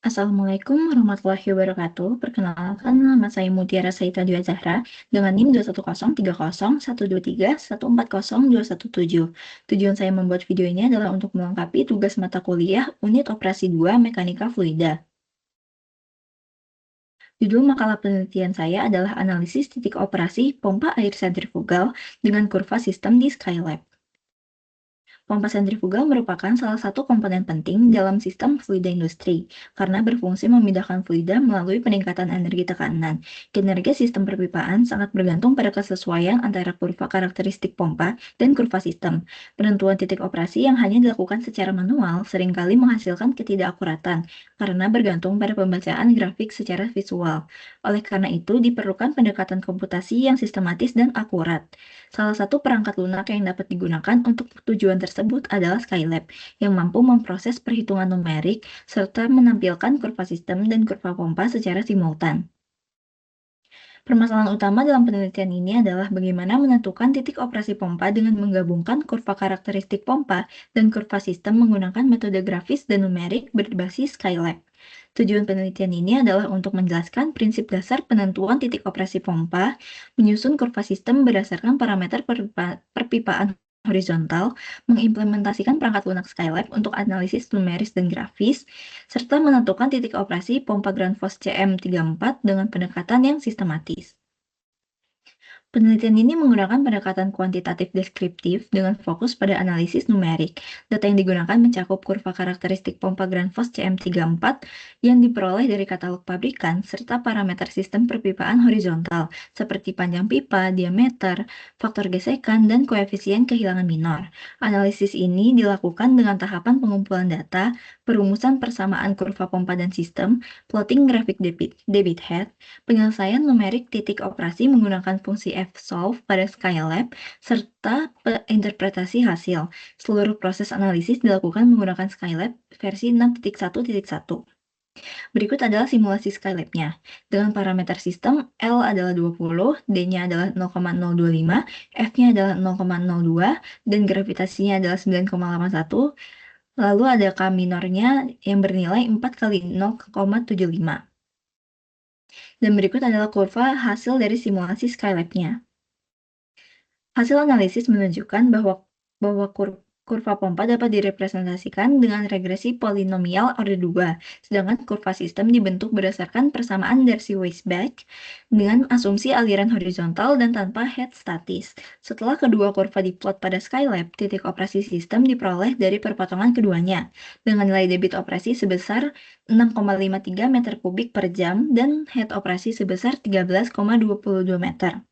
Assalamualaikum warahmatullahi wabarakatuh. Perkenalkan, nama saya Mutiara Saita Dwi Zahra dengan NIM 210301141402117. Tujuan saya membuat video ini adalah untuk melengkapi tugas mata kuliah Unit Operasi 2 Mekanika Fluida. Judul makalah penelitian saya adalah analisis titik operasi pompa air sentrifugal dengan kurva sistem di Skylab. Pompa sentrifugal merupakan salah satu komponen penting dalam sistem fluida industri, karena berfungsi memindahkan fluida melalui peningkatan energi tekanan. Kinerja sistem perpipaan sangat bergantung pada kesesuaian antara kurva karakteristik pompa dan kurva sistem. Penentuan titik operasi yang hanya dilakukan secara manual seringkali menghasilkan ketidakakuratan, karena bergantung pada pembacaan grafik secara visual. Oleh karena itu, diperlukan pendekatan komputasi yang sistematis dan akurat. Salah satu perangkat lunak yang dapat digunakan untuk tujuan tersebut adalah Skylab, yang mampu memproses perhitungan numerik serta menampilkan kurva sistem dan kurva pompa secara simultan. Permasalahan utama dalam penelitian ini adalah bagaimana menentukan titik operasi pompa dengan menggabungkan kurva karakteristik pompa dan kurva sistem menggunakan metode grafis dan numerik berbasis Skylab. Tujuan penelitian ini adalah untuk menjelaskan prinsip dasar penentuan titik operasi pompa, menyusun kurva sistem berdasarkan parameter perpipaan horizontal, mengimplementasikan perangkat lunak Skylab untuk analisis numeris dan grafis, serta menentukan titik operasi pompa Grundfos CM34 dengan pendekatan yang sistematis. Penelitian ini menggunakan pendekatan kuantitatif deskriptif dengan fokus pada analisis numerik. Data yang digunakan mencakup kurva karakteristik pompa Grundfos CM34 yang diperoleh dari katalog pabrikan, serta parameter sistem perpipaan horizontal, seperti panjang pipa, diameter, faktor gesekan, dan koefisien kehilangan minor. Analisis ini dilakukan dengan tahapan pengumpulan data, perumusan persamaan kurva pompa dan sistem, plotting grafik debit head, penyelesaian numerik titik operasi menggunakan fungsi fsolve pada Skylab, serta interpretasi hasil. Seluruh proses analisis dilakukan menggunakan Skylab versi 6.1.1. Berikut adalah simulasi Skylab-nya. Dengan parameter sistem, L adalah 20, D-nya adalah 0,025, F-nya adalah 0,02, dan gravitasinya adalah 9,81. Lalu ada K minornya yang bernilai 4 kali 0,75. Dan berikut adalah kurva hasil dari simulasi Skylab-nya. Hasil analisis menunjukkan bahwa kurva pompa dapat direpresentasikan dengan regresi polinomial order 2, sedangkan kurva sistem dibentuk berdasarkan persamaan Darcy-Weisbach dengan asumsi aliran horizontal dan tanpa head statis. Setelah kedua kurva diplot pada Skylab, titik operasi sistem diperoleh dari perpotongan keduanya, dengan nilai debit operasi sebesar 6,53 meter kubik per jam dan head operasi sebesar 13,22 meter.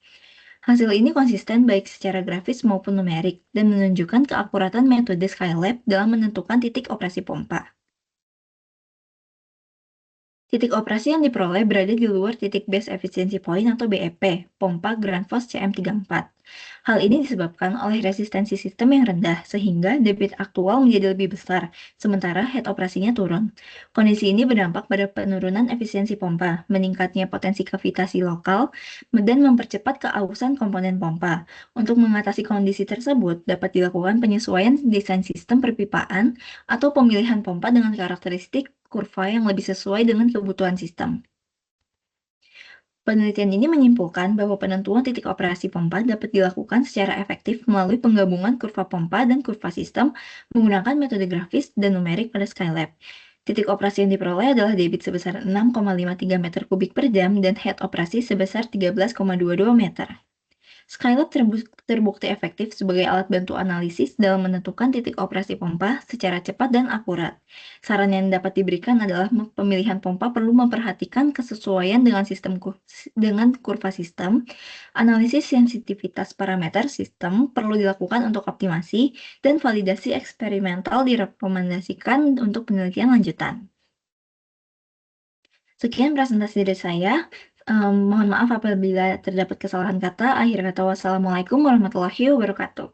Hasil ini konsisten baik secara grafis maupun numerik, dan menunjukkan keakuratan metode Skylab dalam menentukan titik operasi pompa. Titik operasi yang diperoleh berada di luar titik base efficiency point atau BEP, pompa Grundfos CM34. Hal ini disebabkan oleh resistensi sistem yang rendah, sehingga debit aktual menjadi lebih besar, sementara head operasinya turun. Kondisi ini berdampak pada penurunan efisiensi pompa, meningkatnya potensi kavitasi lokal, dan mempercepat keausan komponen pompa. Untuk mengatasi kondisi tersebut, dapat dilakukan penyesuaian desain sistem perpipaan atau pemilihan pompa dengan karakteristik kurva yang lebih sesuai dengan kebutuhan sistem. Penelitian ini menyimpulkan bahwa penentuan titik operasi pompa dapat dilakukan secara efektif melalui penggabungan kurva pompa dan kurva sistem menggunakan metode grafis dan numerik pada Skylab. Titik operasi yang diperoleh adalah debit sebesar 6,53 meter kubik per jam dan head operasi sebesar 13,22 meter. Skylab terbukti efektif sebagai alat bantu analisis dalam menentukan titik operasi pompa secara cepat dan akurat. Saran yang dapat diberikan adalah pemilihan pompa perlu memperhatikan kesesuaian dengan kurva sistem, analisis sensitivitas parameter sistem perlu dilakukan untuk optimasi, dan validasi eksperimental direkomendasikan untuk penelitian lanjutan. Sekian presentasi dari saya. Mohon maaf apabila terdapat kesalahan kata. Akhir kata, wassalamualaikum warahmatullahi wabarakatuh.